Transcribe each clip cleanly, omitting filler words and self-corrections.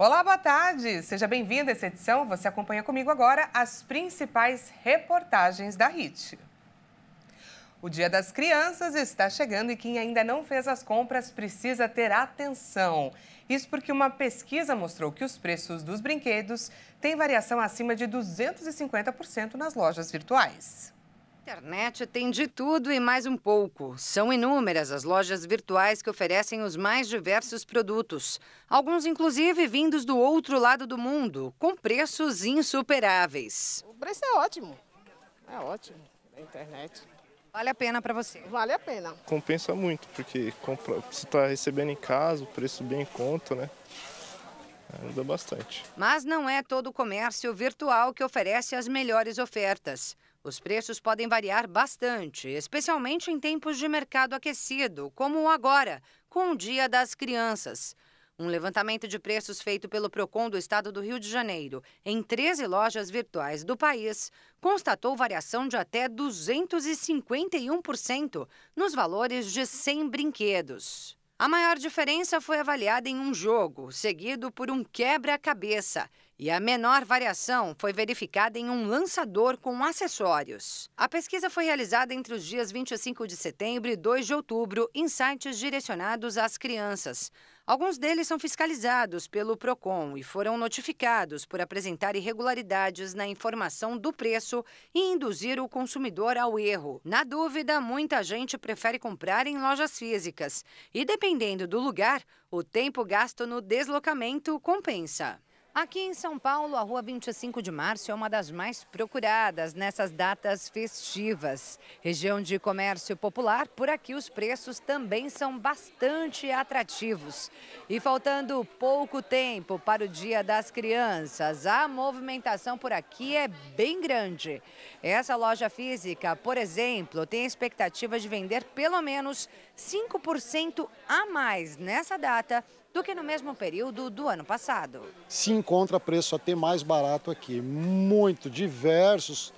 Olá, boa tarde! Seja bem-vindo a essa edição. Você acompanha comigo agora as principais reportagens da HIT. O Dia das Crianças está chegando e quem ainda não fez as compras precisa ter atenção. Isso porque uma pesquisa mostrou que os preços dos brinquedos têm variação acima de 250% nas lojas virtuais. A internet tem de tudo e mais um pouco. São inúmeras as lojas virtuais que oferecem os mais diversos produtos. Alguns, inclusive, vindos do outro lado do mundo, com preços insuperáveis. O preço é ótimo na internet. Vale a pena para você? Vale a pena. Compensa muito, porque você está recebendo em casa, o preço bem em conta, né? Ajuda bastante. Mas não é todo o comércio virtual que oferece as melhores ofertas. Os preços podem variar bastante, especialmente em tempos de mercado aquecido, como agora, com o Dia das Crianças. Um levantamento de preços feito pelo Procon do Estado do Rio de Janeiro, em 13 lojas virtuais do país, constatou variação de até 251% nos valores de 100 brinquedos. A maior diferença foi avaliada em um jogo, seguido por um quebra-cabeça. E a menor variação foi verificada em um lançador com acessórios. A pesquisa foi realizada entre os dias 25 de setembro e 2 de outubro em sites direcionados às crianças. Alguns deles são fiscalizados pelo Procon e foram notificados por apresentar irregularidades na informação do preço e induzir o consumidor ao erro. Na dúvida, muita gente prefere comprar em lojas físicas. E dependendo do lugar, o tempo gasto no deslocamento compensa. Aqui em São Paulo, a Rua 25 de Março é uma das mais procuradas nessas datas festivas. Região de comércio popular, por aqui os preços também são bastante atrativos. E faltando pouco tempo para o Dia das Crianças, a movimentação por aqui é bem grande. Essa loja física, por exemplo, tem a expectativa de vender pelo menos 5% a mais nessa data do que no mesmo período do ano passado. Se encontra preço até mais barato aqui, muito diversos.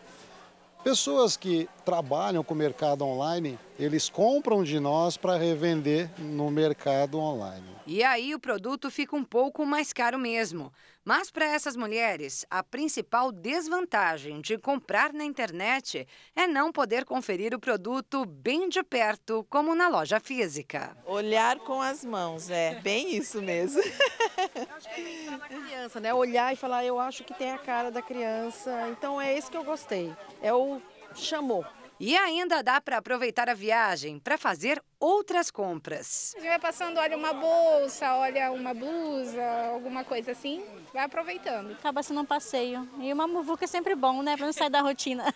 Pessoas que trabalham com o mercado online, eles compram de nós para revender no mercado online. E aí o produto fica um pouco mais caro mesmo. Mas para essas mulheres, a principal desvantagem de comprar na internet é não poder conferir o produto bem de perto, como na loja física. Olhar com as mãos, é bem isso mesmo. Eu acho que está na criança, né? Olhar e falar, eu acho que tem a cara da criança. Então é isso que eu gostei. É o chamou. E ainda dá para aproveitar a viagem para fazer outras compras. A gente vai passando, olha uma bolsa, olha uma blusa, alguma coisa assim, vai aproveitando. Acaba sendo um passeio. E uma muvuca é sempre bom, né? Para não sair da rotina.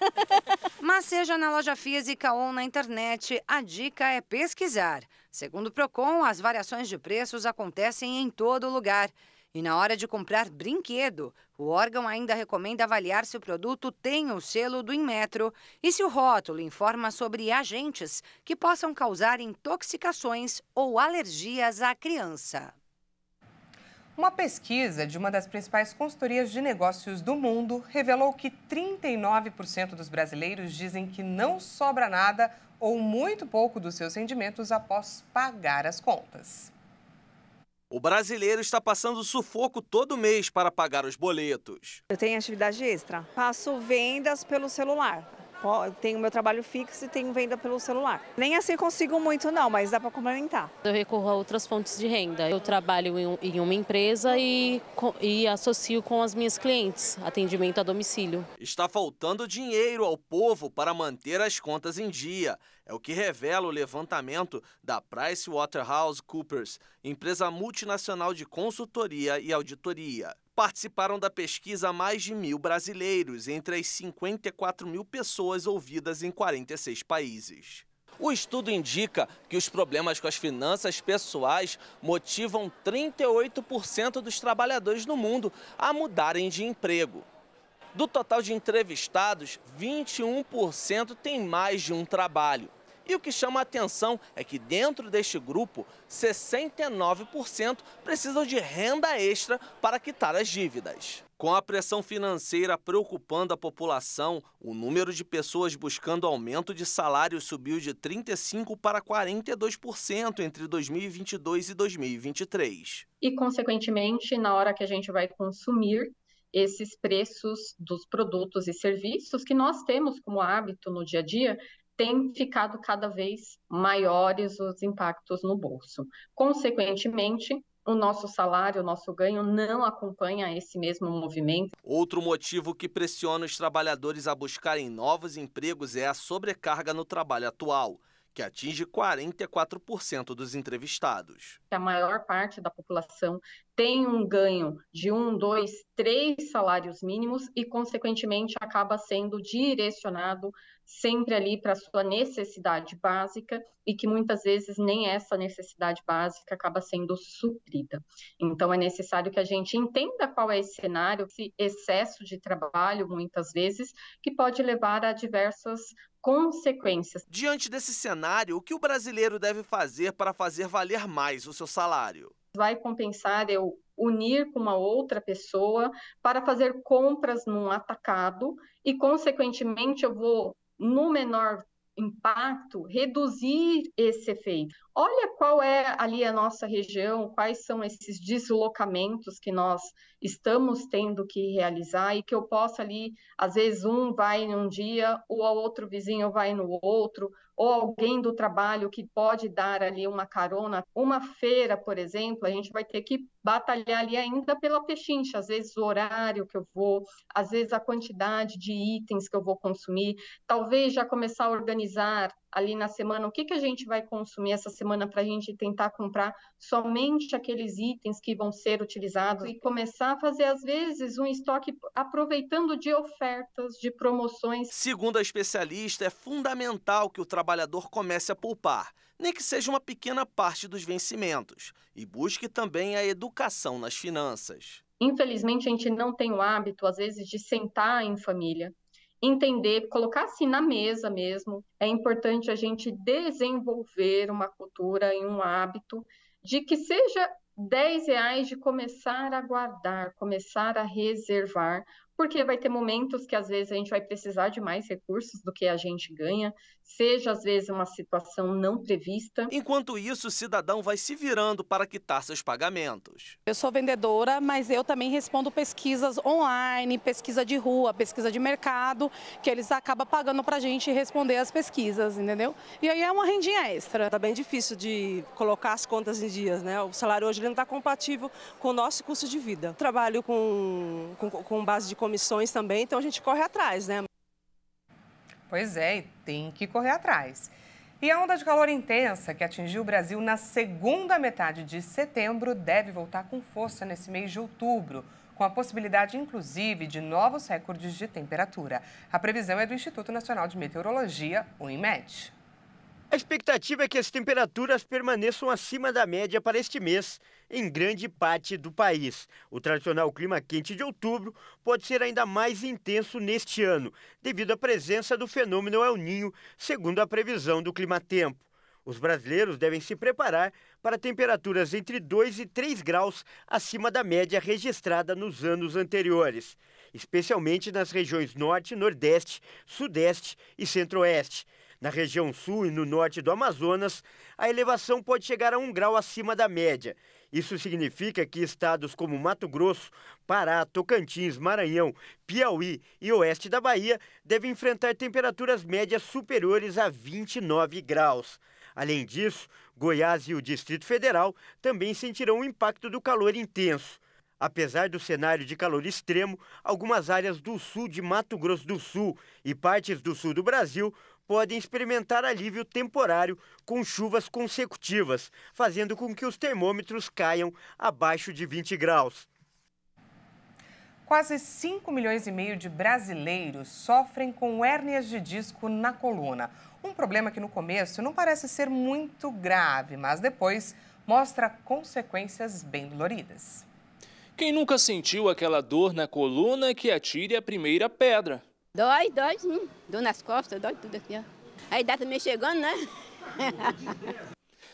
Mas seja na loja física ou na internet, a dica é pesquisar. Segundo o Procon, as variações de preços acontecem em todo lugar. E na hora de comprar brinquedo, o órgão ainda recomenda avaliar se o produto tem o selo do Inmetro e se o rótulo informa sobre agentes que possam causar intoxicações ou alergias à criança. Uma pesquisa de uma das principais consultorias de negócios do mundo revelou que 39% dos brasileiros dizem que não sobra nada ou muito pouco dos seus rendimentos após pagar as contas. O brasileiro está passando sufoco todo mês para pagar os boletos. Eu tenho atividade extra, faço vendas pelo celular. Tenho meu trabalho fixo e tenho venda pelo celular. Nem assim consigo muito não, mas dá para complementar. Eu recorro a outras fontes de renda. Eu trabalho em uma empresa e associo com as minhas clientes, atendimento a domicílio. Está faltando dinheiro ao povo para manter as contas em dia. É o que revela o levantamento da PricewaterhouseCoopers, empresa multinacional de consultoria e auditoria. Participaram da pesquisa mais de 1.000 brasileiros, entre as 54 mil pessoas ouvidas em 46 países. O estudo indica que os problemas com as finanças pessoais motivam 38% dos trabalhadores no mundo a mudarem de emprego. Do total de entrevistados, 21% têm mais de um trabalho. E o que chama a atenção é que dentro deste grupo, 69% precisam de renda extra para quitar as dívidas. Com a pressão financeira preocupando a população, o número de pessoas buscando aumento de salário subiu de 35% para 42% entre 2022 e 2023. E, consequentemente, na hora que a gente vai consumir, esses preços dos produtos e serviços que nós temos como hábito no dia a dia, tem ficado cada vez maiores os impactos no bolso. Consequentemente, o nosso salário, o nosso ganho não acompanha esse mesmo movimento. Outro motivo que pressiona os trabalhadores a buscarem novos empregos é a sobrecarga no trabalho atual, que atinge 44% dos entrevistados. A maior parte da população tem um ganho de 1, 2, 3 salários mínimos e, consequentemente, acaba sendo direcionado sempre ali para a sua necessidade básica e que muitas vezes nem essa necessidade básica acaba sendo suprida. Então, é necessário que a gente entenda qual é esse cenário, esse excesso de trabalho, muitas vezes, que pode levar a diversas consequências. Diante desse cenário, o que o brasileiro deve fazer para fazer valer mais o seu salário? Vai compensar eu unir com uma outra pessoa para fazer compras num atacado e, consequentemente, eu vou, no menor impacto, reduzir esse efeito. Olha qual é ali a nossa região, quais são esses deslocamentos que nós estamos tendo que realizar e que eu posso ali, às vezes um vai num dia, ou o outro vizinho vai no outro, ou alguém do trabalho que pode dar ali uma carona. Uma feira, por exemplo, a gente vai ter que batalhar ali ainda pela pechincha, às vezes o horário que eu vou, às vezes a quantidade de itens que eu vou consumir, talvez já começar a organizar ali na semana o que a gente vai consumir essa semana para a gente tentar comprar somente aqueles itens que vão ser utilizados e começar a fazer, às vezes, um estoque aproveitando de ofertas, de promoções. Segundo a especialista, é fundamental que o trabalhador comece a poupar, nem que seja uma pequena parte dos vencimentos, e busque também a educação nas finanças. Infelizmente, a gente não tem o hábito, às vezes, de sentar em família, entender, colocar assim na mesa mesmo. É importante a gente desenvolver uma cultura e um hábito de que seja R$10 de começar a guardar, começar a reservar, porque vai ter momentos que às vezes a gente vai precisar de mais recursos do que a gente ganha, seja às vezes uma situação não prevista. Enquanto isso, o cidadão vai se virando para quitar seus pagamentos. Eu sou vendedora, mas eu também respondo pesquisas online, pesquisa de rua, pesquisa de mercado, que eles acabam pagando para a gente responder as pesquisas, entendeu? E aí é uma rendinha extra. Tá bem difícil de colocar as contas em dias, né? O salário hoje não está compatível com o nosso custo de vida. Trabalho com base de comissões também, então a gente corre atrás, né? Pois é, e tem que correr atrás. E a onda de calor intensa que atingiu o Brasil na segunda metade de setembro deve voltar com força nesse mês de outubro, com a possibilidade, inclusive, de novos recordes de temperatura. A previsão é do Instituto Nacional de Meteorologia, o INMET. A expectativa é que as temperaturas permaneçam acima da média para este mês, em grande parte do país. O tradicional clima quente de outubro pode ser ainda mais intenso neste ano, devido à presença do fenômeno El Niño, segundo a previsão do Climatempo. Os brasileiros devem se preparar para temperaturas entre 2 e 3 graus acima da média registrada nos anos anteriores, especialmente nas regiões Norte, Nordeste, Sudeste e Centro-Oeste. Na região sul e no norte do Amazonas, a elevação pode chegar a 1 grau acima da média. Isso significa que estados como Mato Grosso, Pará, Tocantins, Maranhão, Piauí e oeste da Bahia devem enfrentar temperaturas médias superiores a 29 graus. Além disso, Goiás e o Distrito Federal também sentirão o impacto do calor intenso. Apesar do cenário de calor extremo, algumas áreas do sul de Mato Grosso do Sul e partes do sul do Brasil podem experimentar alívio temporário com chuvas consecutivas, fazendo com que os termômetros caiam abaixo de 20 graus. Quase 5,5 milhões de brasileiros sofrem com hérnias de disco na coluna. Um problema que no começo não parece ser muito grave, mas depois mostra consequências bem doloridas. Quem nunca sentiu aquela dor na coluna que atire a primeira pedra? Dói sim. Dor nas costas, dói tudo aqui, ó. A idade também chegando, né?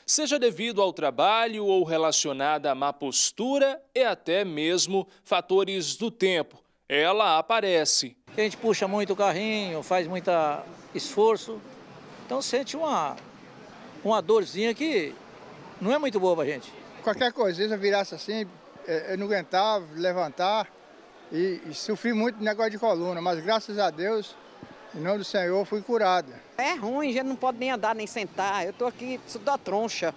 Seja devido ao trabalho ou relacionada à má postura e até mesmo fatores do tempo, ela aparece. A gente puxa muito o carrinho, faz muito esforço, então sente uma dorzinha que não é muito boa pra gente. Qualquer coisa, se eu virasse assim, eu não aguentava levantar e sofri muito de negócio de coluna, mas graças a Deus, em nome do Senhor, fui curado. É ruim, a gente não pode nem andar, nem sentar. Eu tô aqui, preciso da troncha.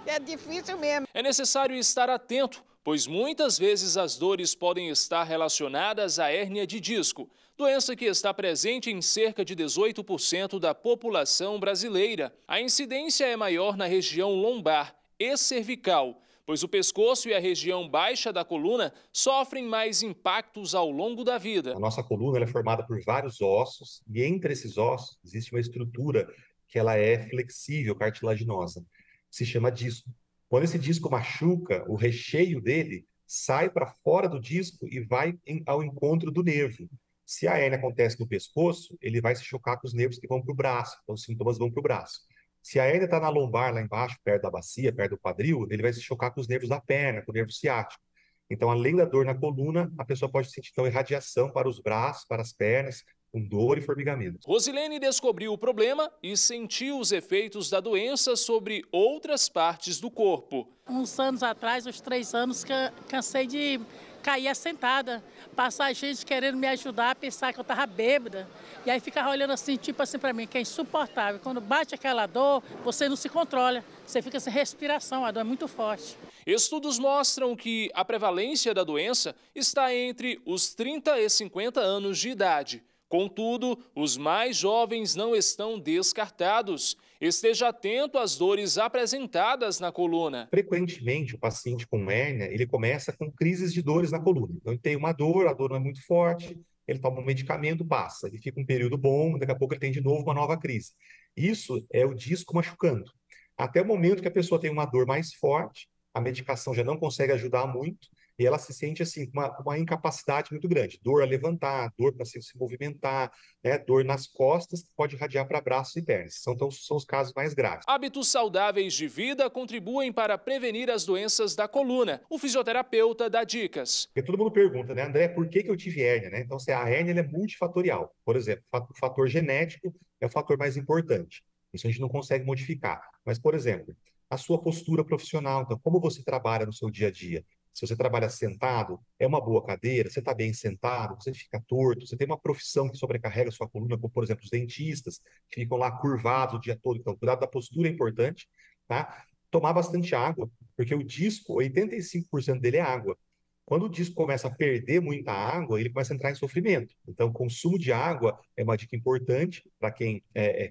É difícil mesmo. É necessário estar atento, pois muitas vezes as dores podem estar relacionadas à hérnia de disco, doença que está presente em cerca de 18% da população brasileira. A incidência é maior na região lombar e cervical, pois o pescoço e a região baixa da coluna sofrem mais impactos ao longo da vida. A nossa coluna ela é formada por vários ossos e entre esses ossos existe uma estrutura que ela é flexível, cartilaginosa. Se chama disco. Quando esse disco machuca, o recheio dele sai para fora do disco e vai ao encontro do nervo. Se a hérnia acontece no pescoço, ele vai se chocar com os nervos que vão para o braço, então os sintomas vão para o braço. Se a hérnia está na lombar, lá embaixo, perto da bacia, perto do quadril, ele vai se chocar com os nervos da perna, com o nervo ciático. Então, além da dor na coluna, a pessoa pode sentir então irradiação para os braços, para as pernas, com dor e formigamento. Rosilene descobriu o problema e sentiu os efeitos da doença sobre outras partes do corpo. Uns anos atrás, uns 3 anos, cansei de cair assentada. Passar gente querendo me ajudar, pensar que eu estava bêbada. E aí ficava olhando assim, tipo assim para mim, que é insuportável. Quando bate aquela dor, você não se controla. Você fica sem respiração, a dor é muito forte. Estudos mostram que a prevalência da doença está entre os 30 e 50 anos de idade. Contudo, os mais jovens não estão descartados. Esteja atento às dores apresentadas na coluna. Frequentemente, o paciente com hérnia, ele começa com crises de dores na coluna. Então, ele tem uma dor, a dor não é muito forte, ele toma um medicamento, passa. Ele fica um período bom, daqui a pouco ele tem de novo uma nova crise. Isso é o disco machucando. Até o momento que a pessoa tem uma dor mais forte, a medicação já não consegue ajudar muito, e ela se sente assim, com uma incapacidade muito grande. Dor a levantar, dor para se movimentar, né? Dor nas costas, que pode irradiar para braços e pernas. São os casos mais graves. Hábitos saudáveis de vida contribuem para prevenir as doenças da coluna. O fisioterapeuta dá dicas. Porque todo mundo pergunta, né, André, por que eu tive hérnia? Né? Então, a hérnia ela é multifatorial. Por exemplo, o fator genético é o fator mais importante. Isso a gente não consegue modificar. Mas, por exemplo, a sua postura profissional. Então, como você trabalha no seu dia a dia? Se você trabalha sentado, é uma boa cadeira, você está bem sentado, você fica torto, você tem uma profissão que sobrecarrega a sua coluna, como, por exemplo, os dentistas, que ficam lá curvados o dia todo. Então, cuidado da postura é importante, tá? Tomar bastante água, porque o disco, 85% dele é água. Quando o disco começa a perder muita água, ele começa a entrar em sofrimento. Então, o consumo de água é uma dica importante para quem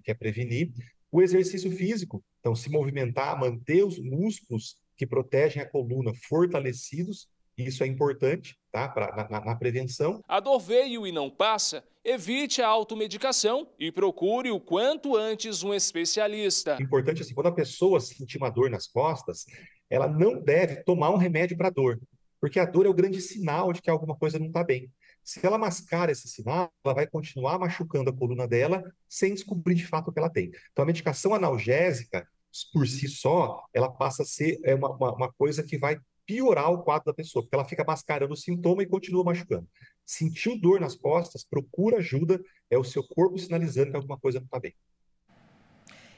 quer prevenir. O exercício físico, então, se movimentar, manter os músculos que protegem a coluna fortalecidos, isso é importante, tá? Na prevenção. A dor veio e não passa? Evite a automedicação e procure o quanto antes um especialista. Importante assim, quando a pessoa sentir uma dor nas costas, ela não deve tomar um remédio para dor, porque a dor é o grande sinal de que alguma coisa não está bem. Se ela mascara esse sinal, ela vai continuar machucando a coluna dela sem descobrir de fato o que ela tem. Então, a medicação analgésica, por si só, ela passa a ser uma coisa que vai piorar o quadro da pessoa, porque ela fica mascarando o sintoma e continua machucando. Sentiu dor nas costas, procura ajuda, é o seu corpo sinalizando que alguma coisa não está bem.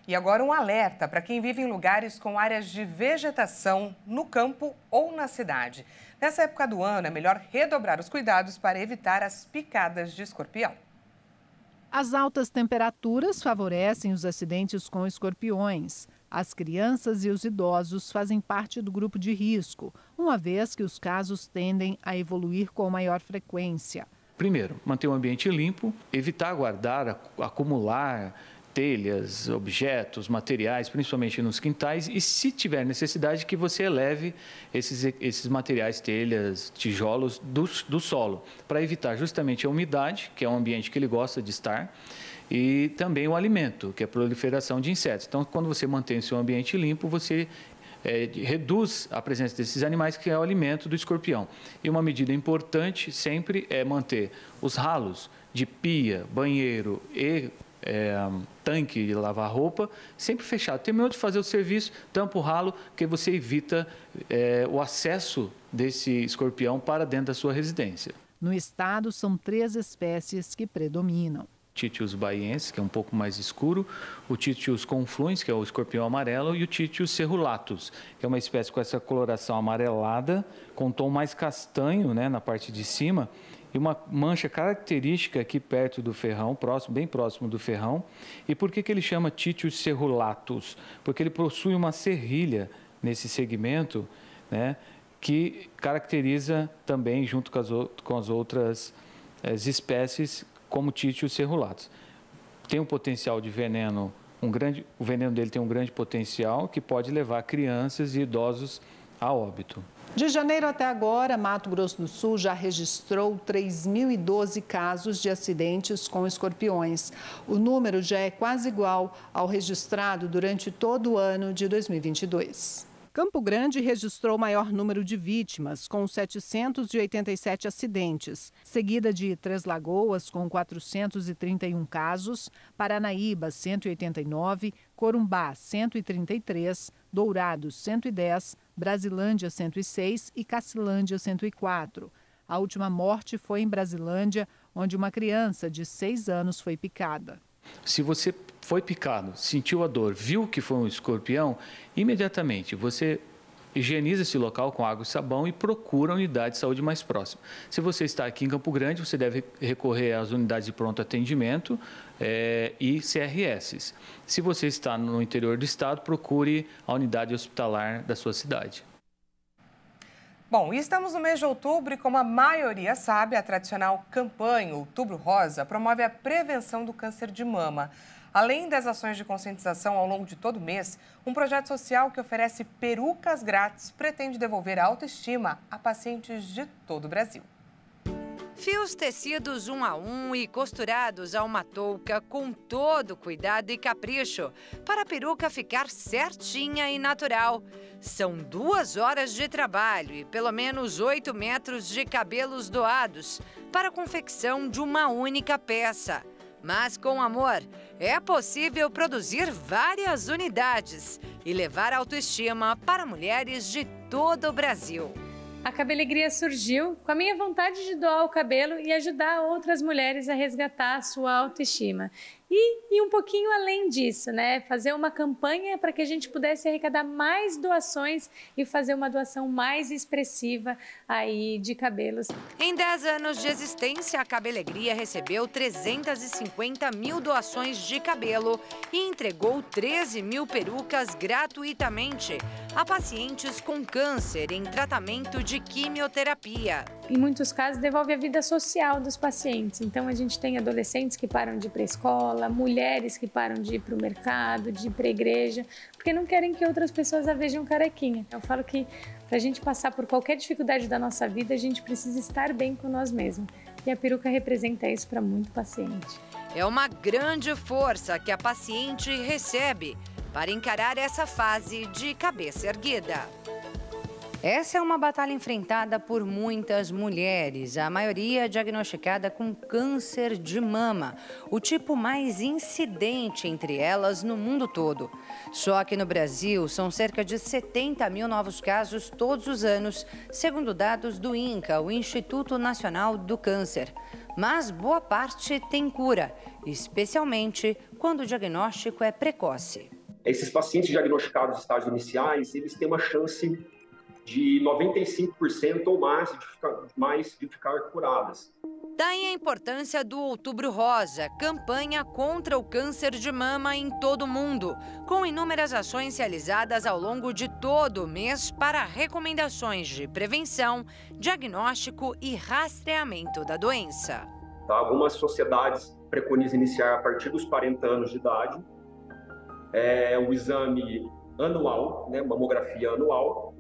E agora um alerta para quem vive em lugares com áreas de vegetação, no campo ou na cidade. Nessa época do ano, é melhor redobrar os cuidados para evitar as picadas de escorpião. As altas temperaturas favorecem os acidentes com escorpiões. As crianças e os idosos fazem parte do grupo de risco, uma vez que os casos tendem a evoluir com maior frequência. Primeiro, manter o ambiente limpo, evitar guardar, acumular telhas, objetos, materiais, principalmente nos quintais, e se tiver necessidade que você eleve esses materiais, telhas, tijolos do solo, para evitar justamente a umidade, que é um ambiente que ele gosta de estar, e também o alimento, que é a proliferação de insetos. Então, quando você mantém o seu ambiente limpo, você reduz a presença desses animais, que é o alimento do escorpião. E uma medida importante sempre é manter os ralos de pia, banheiro e tanque de lavar roupa, sempre fechado. Terminou de fazer o serviço, tampa o ralo, porque você evita o acesso desse escorpião para dentro da sua residência. No estado, são 3 espécies que predominam. Titius baiensis, que é um pouco mais escuro, o Titius confluens, que é o escorpião amarelo, e o Titius cerulatus, que é uma espécie com essa coloração amarelada, com um tom mais castanho, né, na parte de cima, e uma mancha característica aqui perto do ferrão, bem próximo do ferrão. E por que ele chama Titius cerulatus? Porque ele possui uma serrilha nesse segmento, né, que caracteriza também, junto com as outras espécies, como Titius cerulatus. Tem um potencial de veneno, o veneno dele tem um grande potencial que pode levar crianças e idosos a óbito. De janeiro até agora, Mato Grosso do Sul já registrou 3.012 casos de acidentes com escorpiões. O número já é quase igual ao registrado durante todo o ano de 2022. Campo Grande registrou o maior número de vítimas, com 787 acidentes, seguida de Três Lagoas, com 431 casos, Paranaíba, 189, Corumbá, 133, Dourados, 110, Brasilândia, 106 e Cacilândia, 104. A última morte foi em Brasilândia, onde uma criança de 6 anos foi picada. Se você foi picado, sentiu a dor, viu que foi um escorpião, imediatamente você higieniza esse local com água e sabão e procura a unidade de saúde mais próxima. Se você está aqui em Campo Grande, você deve recorrer às unidades de pronto atendimento e CRS. Se você está no interior do estado, procure a unidade hospitalar da sua cidade. Bom, estamos no mês de outubro e, como a maioria sabe, a tradicional campanha Outubro Rosa promove a prevenção do câncer de mama. Além das ações de conscientização ao longo de todo o mês, um projeto social que oferece perucas grátis pretende devolver a autoestima a pacientes de todo o Brasil. Fios tecidos 1 a 1 e costurados a uma touca com todo cuidado e capricho, para a peruca ficar certinha e natural. São 2 horas de trabalho e pelo menos 8 metros de cabelos doados para a confecção de uma única peça. Mas com amor, é possível produzir várias unidades e levar autoestima para mulheres de todo o Brasil. A Cabelegria surgiu com a minha vontade de doar o cabelo e ajudar outras mulheres a resgatar a sua autoestima. E um pouquinho além disso, né? Fazer uma campanha para que a gente pudesse arrecadar mais doações e fazer uma doação mais expressiva aí de cabelos. Em 10 anos de existência, a Cabelegria recebeu 350 mil doações de cabelo e entregou 13 mil perucas gratuitamente a pacientes com câncer em tratamento de quimioterapia. Em muitos casos, devolve a vida social dos pacientes. Então, a gente tem adolescentes que param de ir para a escola, mulheres que param de ir para o mercado, de ir para a igreja, porque não querem que outras pessoas a vejam carequinha. Eu falo que para a gente passar por qualquer dificuldade da nossa vida, a gente precisa estar bem com nós mesmos. E a peruca representa isso para muito paciente. É uma grande força que a paciente recebe para encarar essa fase de cabeça erguida. Essa é uma batalha enfrentada por muitas mulheres, a maioria diagnosticada com câncer de mama, o tipo mais incidente entre elas no mundo todo. Só que no Brasil, são cerca de 70 mil novos casos todos os anos, segundo dados do INCA, o Instituto Nacional do Câncer. Mas boa parte tem cura, especialmente quando o diagnóstico é precoce. Esses pacientes diagnosticados em estágios iniciais, eles têm uma chance de 95% ou mais de ficar curadas. Daí a importância do Outubro Rosa, campanha contra o câncer de mama em todo o mundo, com inúmeras ações realizadas ao longo de todo o mês para recomendações de prevenção, diagnóstico e rastreamento da doença. Algumas sociedades preconizam iniciar a partir dos 40 anos de idade, o exame anual, mamografia anual,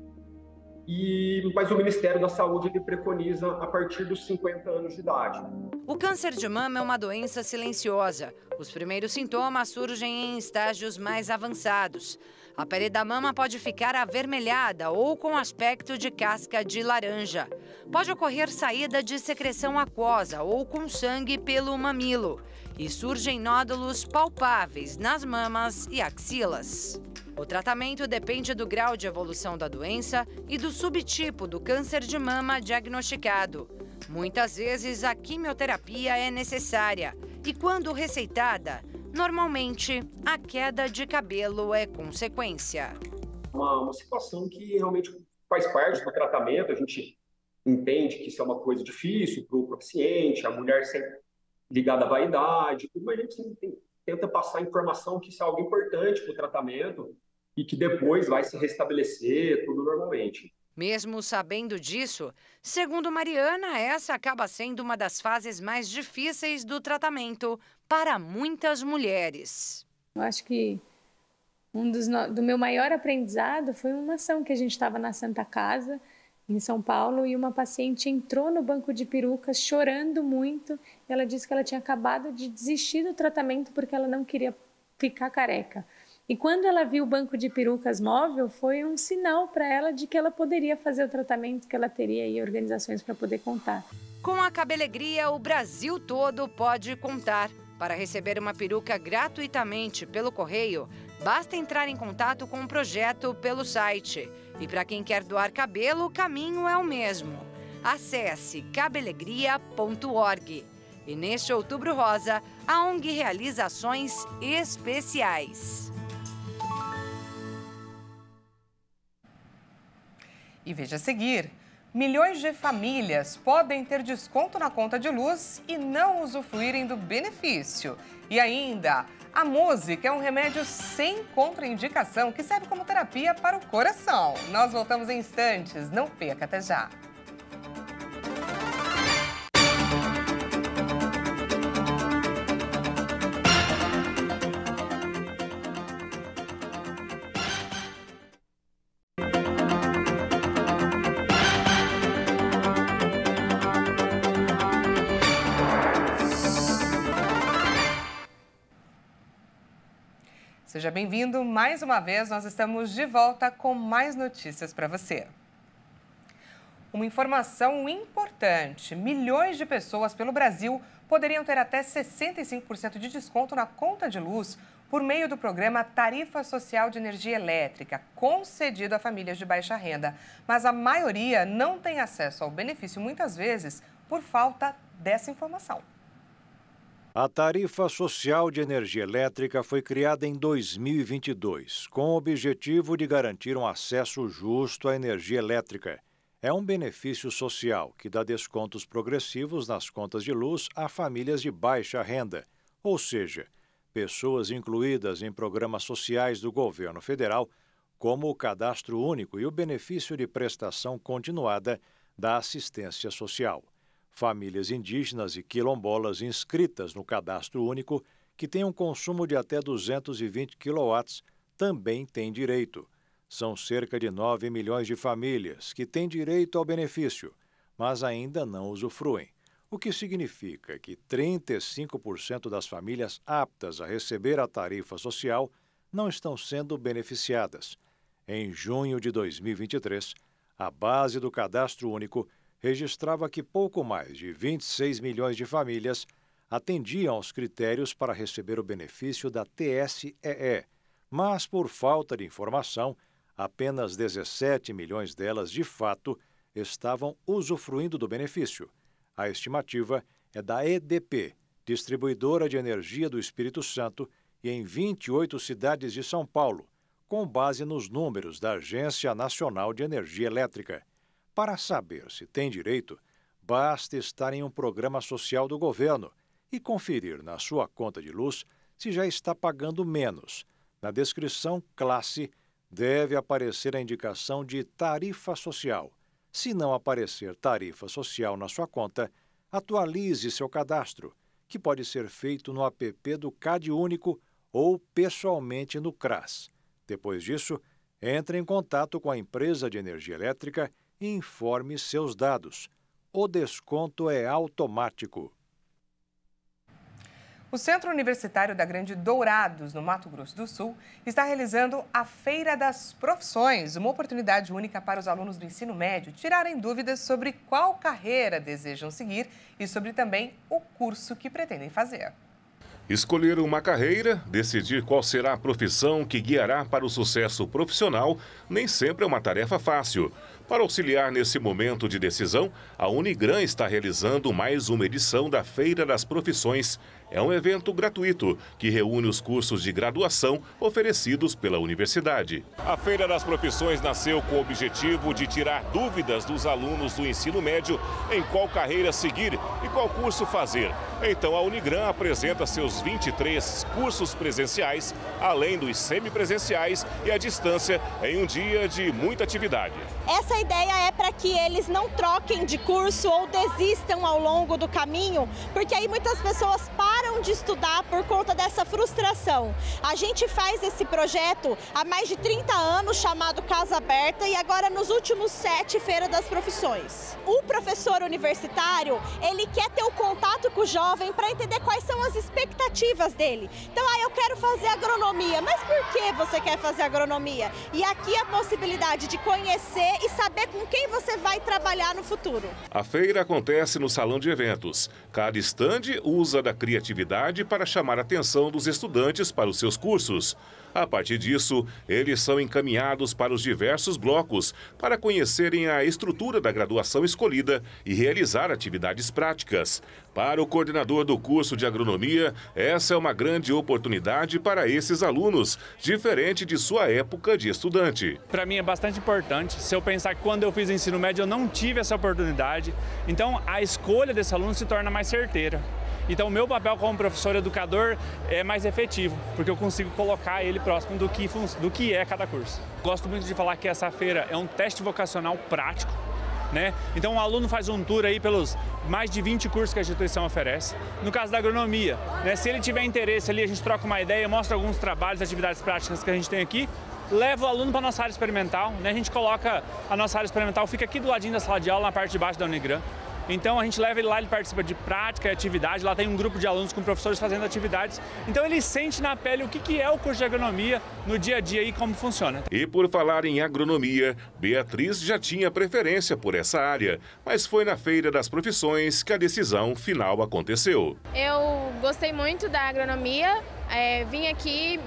mas o Ministério da Saúde ele preconiza a partir dos 50 anos de idade. O câncer de mama é uma doença silenciosa. Os primeiros sintomas surgem em estágios mais avançados. A pele da mama pode ficar avermelhada ou com aspecto de casca de laranja. Pode ocorrer saída de secreção aquosa ou com sangue pelo mamilo. E surgem nódulos palpáveis nas mamas e axilas. O tratamento depende do grau de evolução da doença e do subtipo do câncer de mama diagnosticado. Muitas vezes a quimioterapia é necessária e, quando receitada, normalmente a queda de cabelo é consequência. Uma situação que realmente faz parte do tratamento, a gente entende que isso é uma coisa difícil para o paciente, a mulher sempre ligada à vaidade, mas a gente tenta passar a informação que isso é algo importante para o tratamento e que depois vai se restabelecer tudo normalmente. Mesmo sabendo disso, segundo Mariana, essa acaba sendo uma das fases mais difíceis do tratamento para muitas mulheres. Eu acho que do meu maior aprendizado foi uma ação que a gente estava na Santa Casa, em São Paulo, e uma paciente entrou no banco de perucas chorando muito. Ela disse que ela tinha acabado de desistir do tratamento porque ela não queria ficar careca. E quando ela viu o banco de perucas móvel, foi um sinal para ela de que ela poderia fazer o tratamento, que ela teria aí organizações para poder contar. Com a Cabelegria, o Brasil todo pode contar. Para receber uma peruca gratuitamente pelo correio, basta entrar em contato com o projeto pelo site. E para quem quer doar cabelo, o caminho é o mesmo. Acesse cabelegria.org. E neste Outubro Rosa, a ONG realiza ações especiais. E veja a seguir, milhões de famílias podem ter desconto na conta de luz e não usufruírem do benefício. E ainda, a música é um remédio sem contraindicação que serve como terapia para o coração. Nós voltamos em instantes, não perca, até já. Seja bem-vindo mais uma vez, nós estamos de volta com mais notícias para você. Uma informação importante, milhões de pessoas pelo Brasil poderiam ter até 65% de desconto na conta de luz por meio do programa Tarifa Social de Energia Elétrica, concedido a famílias de baixa renda. Mas a maioria não tem acesso ao benefício, muitas vezes, por falta dessa informação. A Tarifa Social de Energia Elétrica foi criada em 2022, com o objetivo de garantir um acesso justo à energia elétrica. É um benefício social que dá descontos progressivos nas contas de luz a famílias de baixa renda, ou seja, pessoas incluídas em programas sociais do governo federal, como o Cadastro Único e o benefício de prestação continuada da assistência social. Famílias indígenas e quilombolas inscritas no Cadastro Único, que têm um consumo de até 220 kW, também têm direito. São cerca de 9 milhões de famílias que têm direito ao benefício, mas ainda não usufruem, o que significa que 35% das famílias aptas a receber a tarifa social não estão sendo beneficiadas. Em junho de 2023, a base do Cadastro Único registrava que pouco mais de 26 milhões de famílias atendiam aos critérios para receber o benefício da TSEE, mas por falta de informação, apenas 17 milhões delas, de fato, estavam usufruindo do benefício. A estimativa é da EDP, Distribuidora de Energia do Espírito Santo, e em 28 cidades de São Paulo, com base nos números da Agência Nacional de Energia Elétrica. Para saber se tem direito, basta estar em um programa social do governo e conferir na sua conta de luz se já está pagando menos. Na descrição classe, deve aparecer a indicação de tarifa social. Se não aparecer tarifa social na sua conta, atualize seu cadastro, que pode ser feito no app do CadÚnico ou pessoalmente no CRAS. Depois disso, entre em contato com a empresa de energia elétrica e informe seus dados. O desconto é automático. O Centro Universitário da Grande Dourados, no Mato Grosso do Sul, está realizando a Feira das Profissões, uma oportunidade única para os alunos do ensino médio tirarem dúvidas sobre qual carreira desejam seguir e sobre também o curso que pretendem fazer. Escolher uma carreira, decidir qual será a profissão que guiará para o sucesso profissional, nem sempre é uma tarefa fácil. Para auxiliar nesse momento de decisão, a Unigran está realizando mais uma edição da Feira das Profissões. É um evento gratuito que reúne os cursos de graduação oferecidos pela universidade. A Feira das Profissões nasceu com o objetivo de tirar dúvidas dos alunos do ensino médio em qual carreira seguir e qual curso fazer. Então a Unigran apresenta seus 23 cursos presenciais, além dos semipresenciais e à distância, em um dia de muita atividade. Essa ideia é para que eles não troquem de curso ou desistam ao longo do caminho, porque aí muitas pessoas param de estudar por conta dessa frustração. A gente faz esse projeto há mais de 30 anos, chamado Casa Aberta, e agora nos últimos 7 Feiras das Profissões. O professor universitário, ele quer ter o contato com o jovem para entender quais são as expectativas dele. Então, eu quero fazer agronomia, mas por que você quer fazer agronomia? E aqui a possibilidade de conhecer e saber com quem você vai trabalhar no futuro. A feira acontece no salão de eventos. Cada estande usa da criatividade para chamar a atenção dos estudantes para os seus cursos. A partir disso, eles são encaminhados para os diversos blocos para conhecerem a estrutura da graduação escolhida e realizar atividades práticas. Para o coordenador do curso de agronomia, essa é uma grande oportunidade para esses alunos, diferente de sua época de estudante. Para mim é bastante importante. Se eu pensar que quando eu fiz o ensino médio eu não tive essa oportunidade, então a escolha desse aluno se torna mais certeira. Então, o meu papel como professor educador é mais efetivo, porque eu consigo colocar ele próximo do que é cada curso. Gosto muito de falar que essa feira é um teste vocacional prático, né? Então, o aluno faz um tour aí pelos mais de 20 cursos que a instituição oferece. No caso da agronomia, né? Se ele tiver interesse ali, a gente troca uma ideia, mostra alguns trabalhos, atividades práticas que a gente tem aqui, leva o aluno para a nossa área experimental, né? A gente coloca a nossa área experimental, fica aqui do ladinho da sala de aula, na parte de baixo da Unigran. Então a gente leva ele lá, ele participa de prática e atividade, lá tem um grupo de alunos com professores fazendo atividades. Então ele sente na pele o que é o curso de agronomia no dia a dia e como funciona. E por falar em agronomia, Beatriz já tinha preferência por essa área, mas foi na Feira das Profissões que a decisão final aconteceu. Eu gostei muito da agronomia, vim aqui,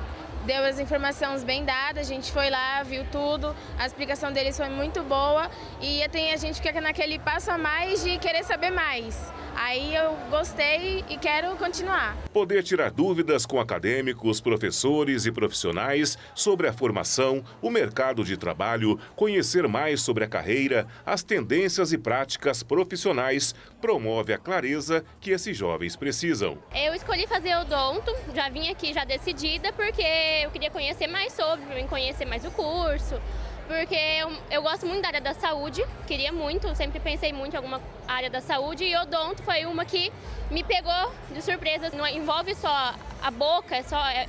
deu as informações bem dadas, a gente foi lá, viu tudo, a explicação deles foi muito boa e tem a gente fica naquele passo a mais de querer saber mais. Aí eu gostei e quero continuar. Poder tirar dúvidas com acadêmicos, professores e profissionais sobre a formação, o mercado de trabalho, conhecer mais sobre a carreira, as tendências e práticas profissionais, promove a clareza que esses jovens precisam. Eu escolhi fazer odonto, já vim aqui já decidida porque eu queria conhecer mais sobre, conhecer mais o curso. Porque eu gosto muito da área da saúde, queria muito, sempre pensei muito em alguma área da saúde e odonto foi uma que me pegou de surpresa. Não envolve só a boca,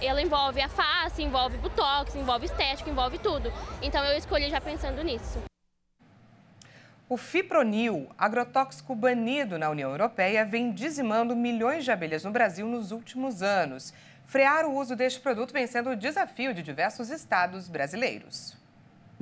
ela envolve a face, envolve botox, envolve estética, envolve tudo. Então eu escolhi já pensando nisso. O fipronil, agrotóxico banido na União Europeia, vem dizimando milhões de abelhas no Brasil nos últimos anos. Frear o uso deste produto vem sendo o desafio de diversos estados brasileiros.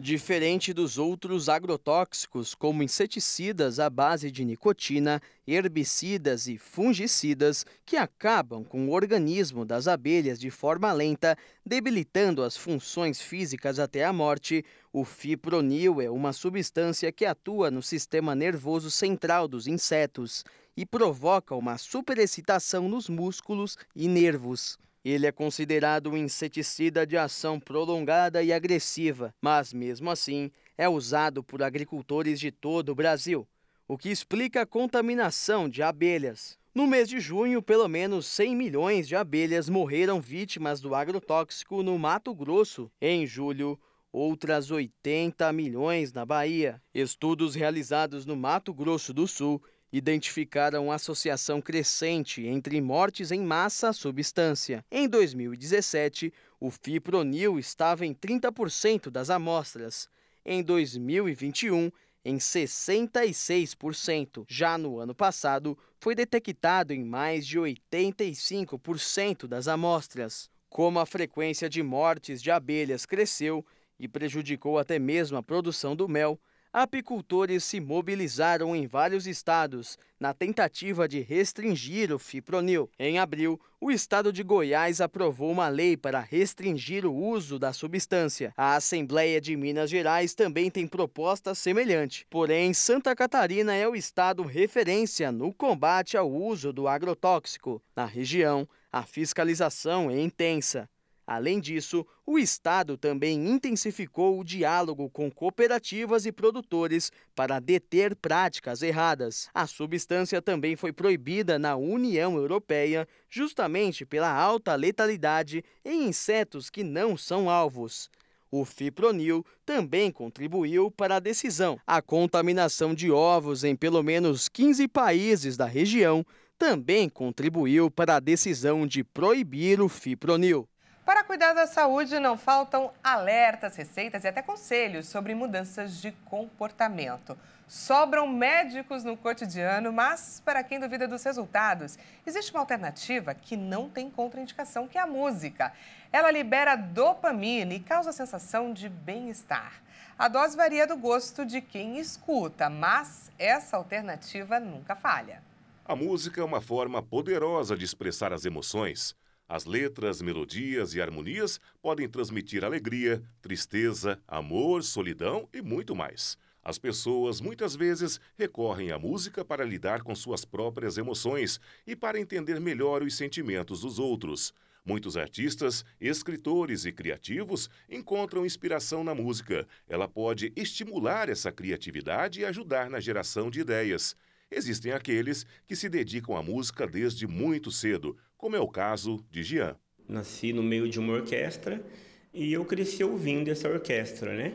Diferente dos outros agrotóxicos, como inseticidas à base de nicotina, herbicidas e fungicidas, que acabam com o organismo das abelhas de forma lenta, debilitando as funções físicas até a morte, o fipronil é uma substância que atua no sistema nervoso central dos insetos e provoca uma superexcitação nos músculos e nervos. Ele é considerado um inseticida de ação prolongada e agressiva, mas mesmo assim é usado por agricultores de todo o Brasil, o que explica a contaminação de abelhas. No mês de junho, pelo menos 100 milhões de abelhas morreram vítimas do agrotóxico no Mato Grosso. Em julho, outras 80 milhões na Bahia. Estudos realizados no Mato Grosso do Sul identificaram associação crescente entre mortes em massa à substância. Em 2017, o fipronil estava em 30% das amostras. Em 2021, em 66%. Já no ano passado, foi detectado em mais de 85% das amostras. Como a frequência de mortes de abelhas cresceu e prejudicou até mesmo a produção do mel, apicultores se mobilizaram em vários estados na tentativa de restringir o fipronil. Em abril, o estado de Goiás aprovou uma lei para restringir o uso da substância. A Assembleia de Minas Gerais também tem proposta semelhante. Porém, Santa Catarina é o estado referência no combate ao uso do agrotóxico. Na região, a fiscalização é intensa. Além disso, o Estado também intensificou o diálogo com cooperativas e produtores para deter práticas erradas. A substância também foi proibida na União Europeia, justamente pela alta letalidade em insetos que não são alvos. O fipronil também contribuiu para a decisão. A contaminação de ovos em pelo menos 15 países da região também contribuiu para a decisão de proibir o fipronil. Para cuidar da saúde, não faltam alertas, receitas e até conselhos sobre mudanças de comportamento. Sobram médicos no cotidiano, mas para quem duvida dos resultados, existe uma alternativa que não tem contraindicação, que é a música. Ela libera dopamina e causa a sensação de bem-estar. A dose varia do gosto de quem escuta, mas essa alternativa nunca falha. A música é uma forma poderosa de expressar as emoções. As letras, melodias e harmonias podem transmitir alegria, tristeza, amor, solidão e muito mais. As pessoas muitas vezes recorrem à música para lidar com suas próprias emoções e para entender melhor os sentimentos dos outros. Muitos artistas, escritores e criativos encontram inspiração na música. Ela pode estimular essa criatividade e ajudar na geração de ideias. Existem aqueles que se dedicam à música desde muito cedo, como é o caso de Jean. Nasci no meio de uma orquestra e eu cresci ouvindo essa orquestra, né?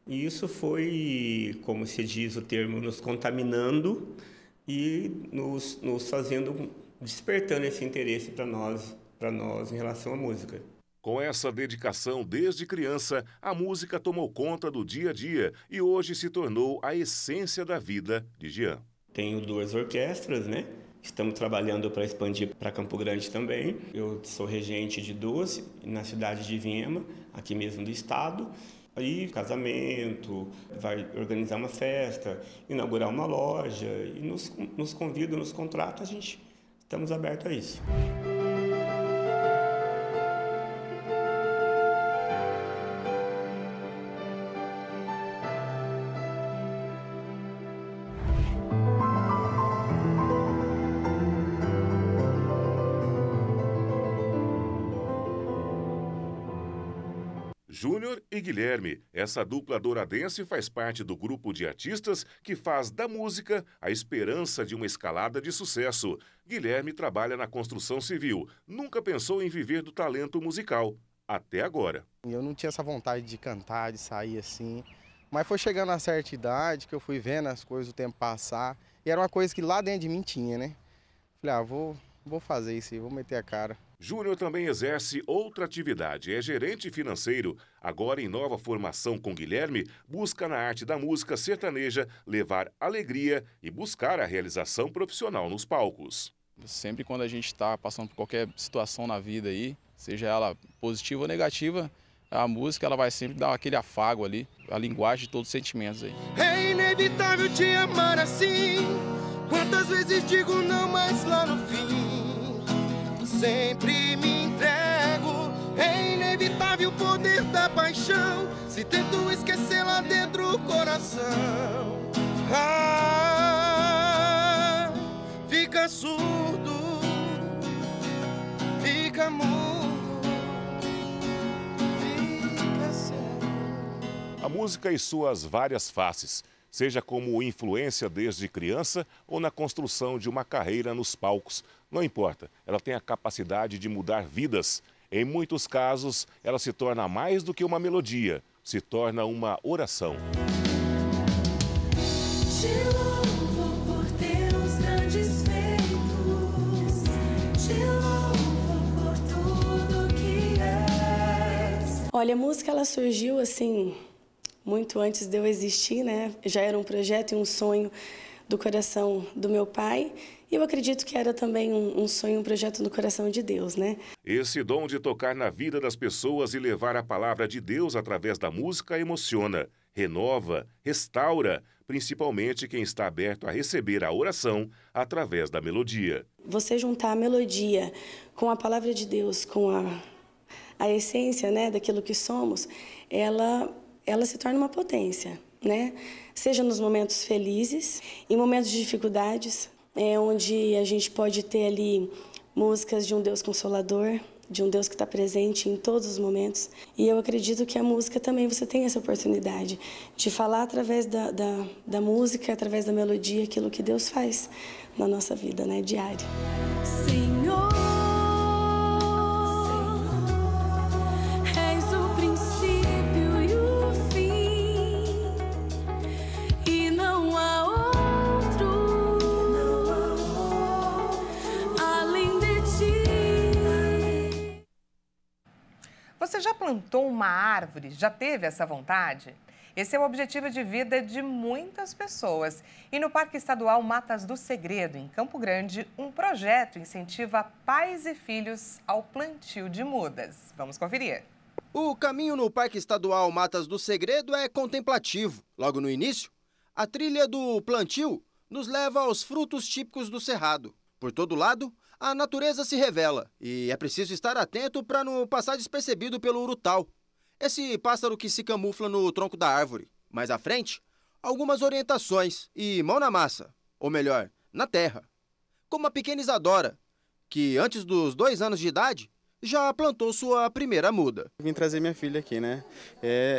E isso foi, como se diz o termo, nos contaminando e nos fazendo, despertando esse interesse para nós em relação à música. Com essa dedicação desde criança, a música tomou conta do dia a dia e hoje se tornou a essência da vida de Jean. Tenho 2 orquestras, né? Estamos trabalhando para expandir para Campo Grande também. Eu sou regente de 2 na cidade de Viema, aqui mesmo do estado. Aí, casamento, vai organizar uma festa, inaugurar uma loja e nos convida, nos contrata, estamos abertos a isso. Júnior e Guilherme, essa dupla douradense faz parte do grupo de artistas que faz da música a esperança de uma escalada de sucesso. Guilherme trabalha na construção civil, nunca pensou em viver do talento musical, até agora. Eu não tinha essa vontade de cantar, de sair assim, mas foi chegando a certa idade que eu fui vendo as coisas, o tempo passar, e era uma coisa que lá dentro de mim tinha, né? Falei, vou fazer isso aí, vou meter a cara. Júnior também exerce outra atividade, é gerente financeiro. Agora, em nova formação com Guilherme, busca na arte da música sertaneja levar alegria e buscar a realização profissional nos palcos. Sempre quando a gente está passando por qualquer situação na vida aí, seja ela positiva ou negativa, a música ela vai sempre dar aquele afago ali, a linguagem de todos os sentimentos aí. É inevitável te amar assim, quantas vezes digo não, mas lá no fim sempre me entrego. É inevitável o poder da paixão, se tento esquecer lá dentro o coração. Fica surdo, fica mudo, fica cego. A música e suas várias faces, seja como influência desde criança ou na construção de uma carreira nos palcos. Não importa, ela tem a capacidade de mudar vidas. Em muitos casos, ela se torna mais do que uma melodia, se torna uma oração. Te louvo por teus Olha, a música ela surgiu assim muito antes de eu existir, né? Já era um projeto e um sonho do coração do meu pai. E eu acredito que era também um sonho, um projeto do coração de Deus, né? Esse dom de tocar na vida das pessoas e levar a palavra de Deus através da música emociona, renova, restaura, principalmente quem está aberto a receber a oração através da melodia. Você juntar a melodia com a palavra de Deus, com a essência, né, daquilo que somos, ela se torna uma potência, né? Seja nos momentos felizes, em momentos de dificuldades, onde a gente pode ter ali músicas de um Deus consolador, de um Deus que está presente em todos os momentos. E eu acredito que a música também você tem essa oportunidade de falar através da música, através da melodia, aquilo que Deus faz na nossa vida, né, diária. Senhor, és o princípio e o fim, e não há outro além de ti. Você já plantou uma árvore? Já teve essa vontade? Esse é o objetivo de vida de muitas pessoas. E no Parque Estadual Matas do Segredo, em Campo Grande, um projeto incentiva pais e filhos ao plantio de mudas. Vamos conferir. O caminho no Parque Estadual Matas do Segredo é contemplativo. Logo no início, a trilha do plantio nos leva aos frutos típicos do Cerrado. Por todo lado, a natureza se revela e é preciso estar atento para não passar despercebido pelo urutau, esse pássaro que se camufla no tronco da árvore. Mais à frente, algumas orientações e mão na massa, ou melhor, na terra. Como a pequena Isadora, que antes dos 2 anos de idade, já plantou sua primeira muda. Vim trazer minha filha aqui, né?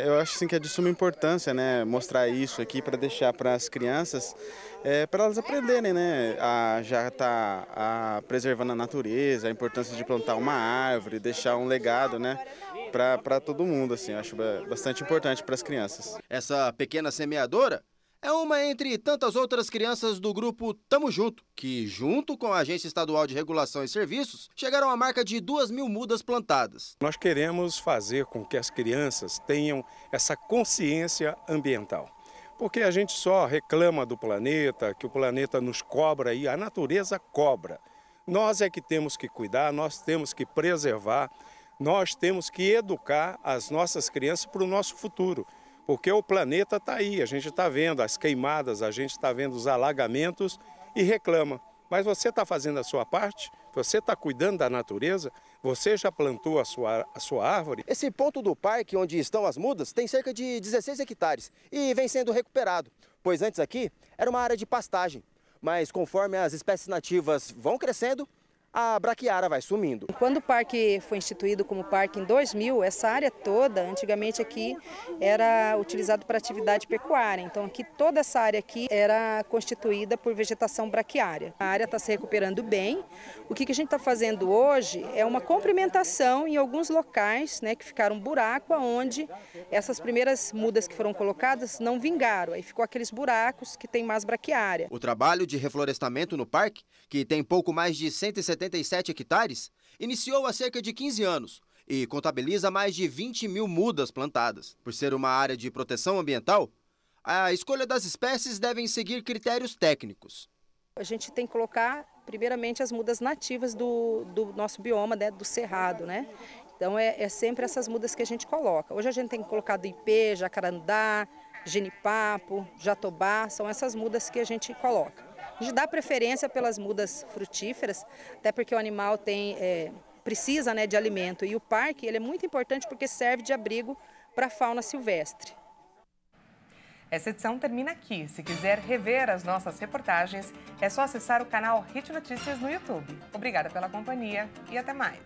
Eu acho assim, que é de suma importância, né? Mostrar isso aqui para deixar para as crianças, para elas aprenderem, né? A já estar preservando a natureza, a importância de plantar uma árvore, deixar um legado, né? Para todo mundo, assim, eu acho bastante importante para as crianças. Essa pequena semeadora é uma entre tantas outras crianças do grupo Tamo Junto, que, junto com a Agência Estadual de Regulação e Serviços, chegaram à marca de 2.000 mudas plantadas. Nós queremos fazer com que as crianças tenham essa consciência ambiental. Porque a gente só reclama do planeta, que o planeta nos cobra e a natureza cobra. Nós é que temos que cuidar, nós temos que preservar, nós temos que educar as nossas crianças para o nosso futuro. Porque o planeta está aí, a gente está vendo as queimadas, a gente está vendo os alagamentos e reclama. Mas você está fazendo a sua parte? Você está cuidando da natureza? Você já plantou a sua árvore? Esse ponto do parque onde estão as mudas tem cerca de 16 hectares e vem sendo recuperado, pois antes aqui era uma área de pastagem. Mas conforme as espécies nativas vão crescendo, a braquiária vai sumindo. Quando o parque foi instituído como parque em 2000, essa área toda, antigamente aqui, era utilizado para atividade pecuária. Então aqui, toda essa área aqui era constituída por vegetação braquiária. A área está se recuperando bem. O que a gente está fazendo hoje é uma complementação em alguns locais, né, que ficaram buraco, onde essas primeiras mudas que foram colocadas não vingaram. Aí ficou aqueles buracos que tem mais braquiária. O trabalho de reflorestamento no parque, que tem pouco mais de 177 hectares, iniciou há cerca de 15 anos e contabiliza mais de 20.000 mudas plantadas. Por ser uma área de proteção ambiental, a escolha das espécies devem seguir critérios técnicos. A gente tem que colocar, primeiramente, as mudas nativas do nosso bioma, né, do Cerrado, né? Então é sempre essas mudas que a gente coloca. Hoje a gente tem colocado ipê, jacarandá, genipapo, jatobá, são essas mudas que a gente coloca. A gente dá preferência pelas mudas frutíferas, até porque o animal precisa, né, de alimento. E o parque ele é muito importante porque serve de abrigo para a fauna silvestre. Essa edição termina aqui. Se quiser rever as nossas reportagens, é só acessar o canal Hit Notícias no YouTube. Obrigada pela companhia e até mais.